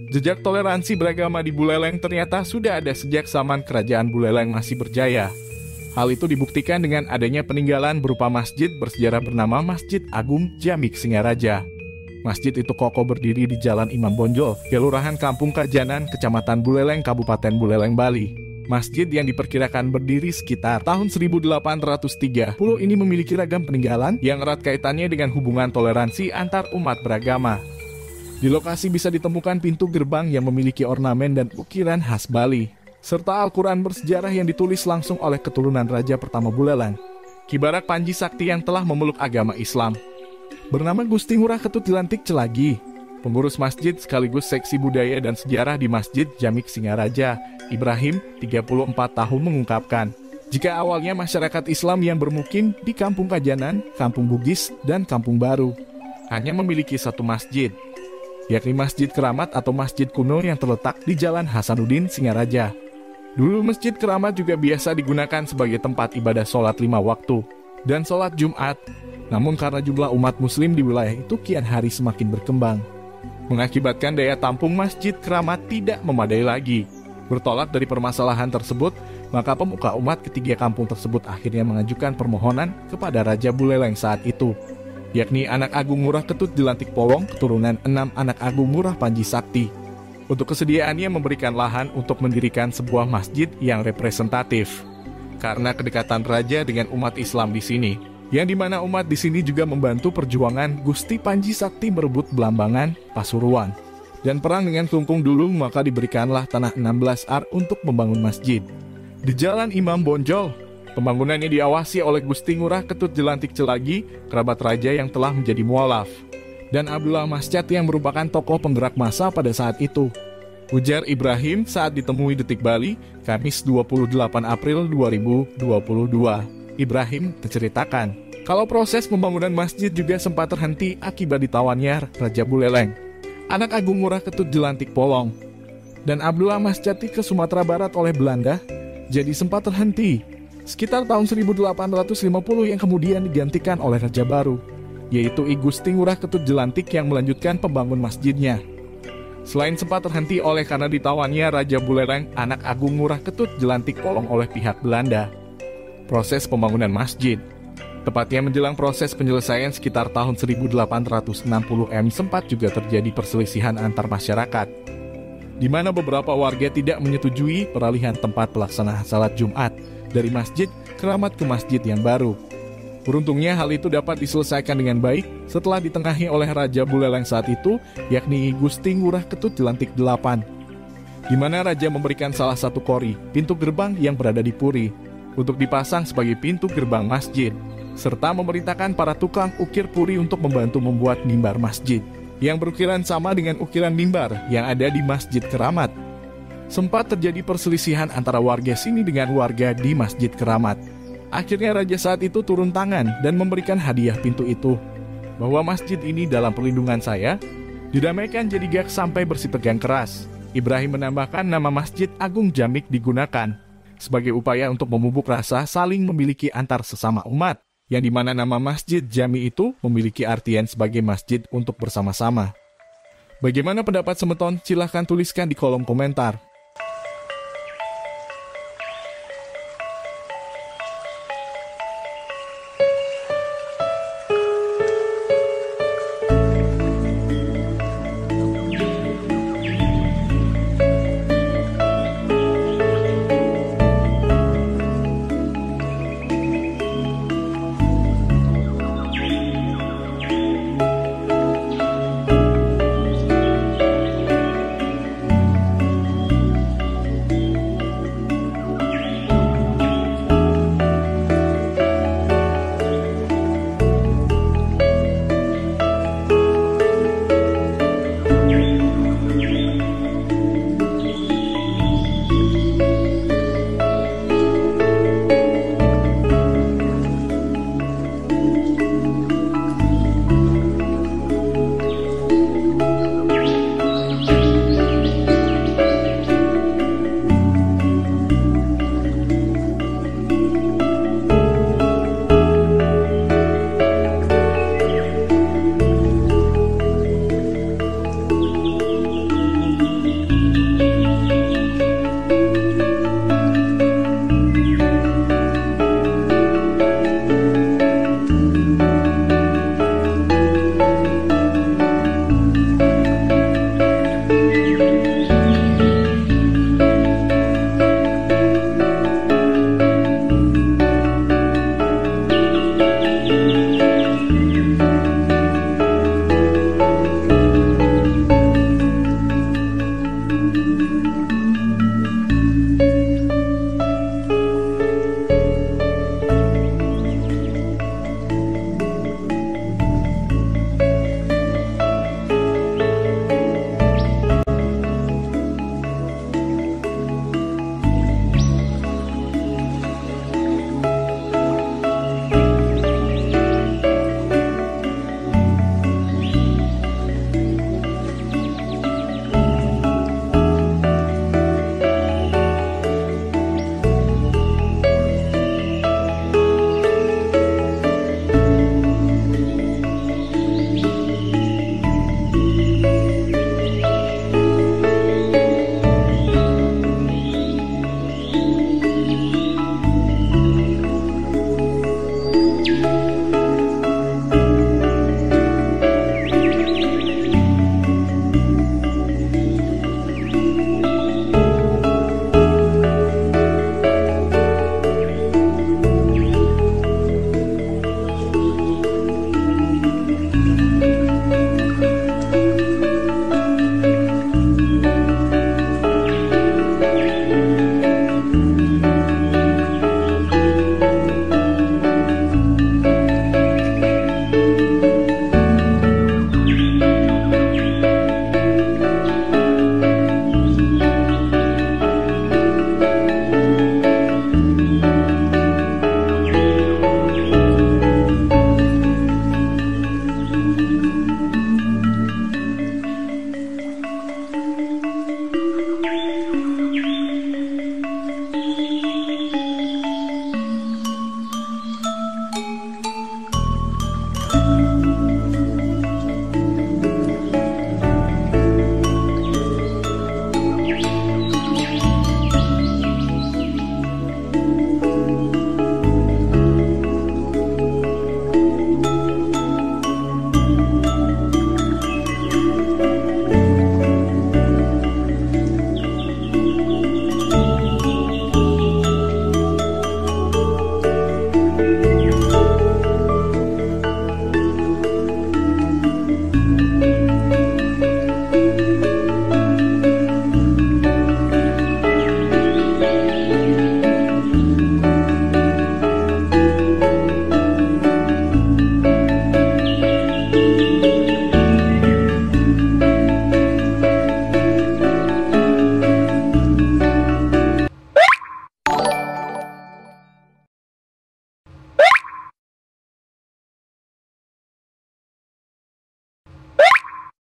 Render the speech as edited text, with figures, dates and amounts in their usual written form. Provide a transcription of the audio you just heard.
Jejak toleransi beragama di Buleleng ternyata sudah ada sejak zaman kerajaan Buleleng masih berjaya. Hal itu dibuktikan dengan adanya peninggalan berupa masjid bersejarah bernama Masjid Agung Jamik Singaraja. Masjid itu kokoh berdiri di Jalan Imam Bonjol, Kelurahan Kampung Kajanan, Kecamatan Buleleng, Kabupaten Buleleng, Bali. Masjid yang diperkirakan berdiri sekitar tahun 1830 ini memiliki ragam peninggalan yang erat kaitannya dengan hubungan toleransi antar umat beragama. Di lokasi bisa ditemukan pintu gerbang yang memiliki ornamen dan ukiran khas Bali, serta Al-Quran bersejarah yang ditulis langsung oleh keturunan Raja pertama Buleleng, Ki Barak Panji Sakti yang telah memeluk agama Islam. Bernama Gusti Ngurah Ketut Jelantik Celagi, pengurus masjid sekaligus seksi budaya dan sejarah di Masjid Jamik Singaraja, Ibrahim, 34 tahun mengungkapkan, jika awalnya masyarakat Islam yang bermukim di Kampung Kajanan, Kampung Bugis, dan Kampung Baru hanya memiliki satu masjid, yakni Masjid Keramat atau Masjid Kuno yang terletak di Jalan Hasanuddin Singaraja. Dulu Masjid Keramat juga biasa digunakan sebagai tempat ibadah sholat 5 waktu dan sholat Jumat. Namun karena jumlah umat muslim di wilayah itu kian hari semakin berkembang, mengakibatkan daya tampung Masjid Keramat tidak memadai lagi. Bertolak dari permasalahan tersebut, maka pemuka umat ketiga kampung tersebut akhirnya mengajukan permohonan kepada Raja Buleleng saat itu, yakni anak Agung Ngurah Ketut Jelantik Polong, keturunan 6 anak Agung Ngurah Panji Sakti, untuk kesediaannya memberikan lahan untuk mendirikan sebuah masjid yang representatif. Karena kedekatan Raja dengan umat Islam di sini, yang dimana umat di sini juga membantu perjuangan Gusti Panji Sakti merebut Belambangan, Pasuruan, dan perang dengan Klungkung dulu, maka diberikanlah tanah 16 ar untuk membangun masjid. Di Jalan Imam Bonjol, pembangunannya diawasi oleh Gusti Ngurah Ketut Jelantik Celagi, kerabat raja yang telah menjadi mualaf, dan Abdullah Mascat yang merupakan tokoh penggerak massa pada saat itu. Ujar Ibrahim saat ditemui Detik Bali, Kamis 28 April 2022. Ibrahim menceritakan kalau proses pembangunan masjid juga sempat terhenti akibat ditawannya Raja Buleleng, anak Agung Ngurah Ketut Jelantik Polong, dan Abdullah Mascati ke Sumatera Barat oleh Belanda, jadi sempat terhenti sekitar tahun 1850 yang kemudian digantikan oleh Raja baru, yaitu I Gusti Ngurah Ketut Jelantik yang melanjutkan pembangun masjidnya. Selain sempat terhenti oleh karena ditawannya Raja Buleleng, anak Agung Ngurah Ketut Jelantik Polong oleh pihak Belanda, proses pembangunan masjid, tepatnya menjelang proses penyelesaian sekitar tahun 1860 sempat juga terjadi perselisihan antar masyarakat, di mana beberapa warga tidak menyetujui peralihan tempat pelaksanaan salat Jumat dari Masjid Keramat ke masjid yang baru. Beruntungnya hal itu dapat diselesaikan dengan baik setelah ditengahi oleh Raja Buleleng saat itu, yakni Gusti Ngurah Ketut Jelantik VIII, di mana Raja memberikan salah satu kori, pintu gerbang yang berada di Puri, untuk dipasang sebagai pintu gerbang masjid, serta memerintahkan para tukang ukir Puri untuk membantu membuat mimbar masjid, yang berukiran sama dengan ukiran mimbar yang ada di Masjid Keramat. Sempat terjadi perselisihan antara warga sini dengan warga di Masjid Keramat. Akhirnya Raja saat itu turun tangan dan memberikan hadiah pintu itu, bahwa masjid ini dalam perlindungan saya, didamaikan jadi gak sampai bersitegang keras. Ibrahim menambahkan nama Masjid Agung Jamik digunakan sebagai upaya untuk memupuk rasa saling memiliki antar sesama umat, yang dimana nama Masjid Jami itu memiliki artian sebagai masjid untuk bersama-sama. Bagaimana pendapat Semeton? Silahkan tuliskan di kolom komentar.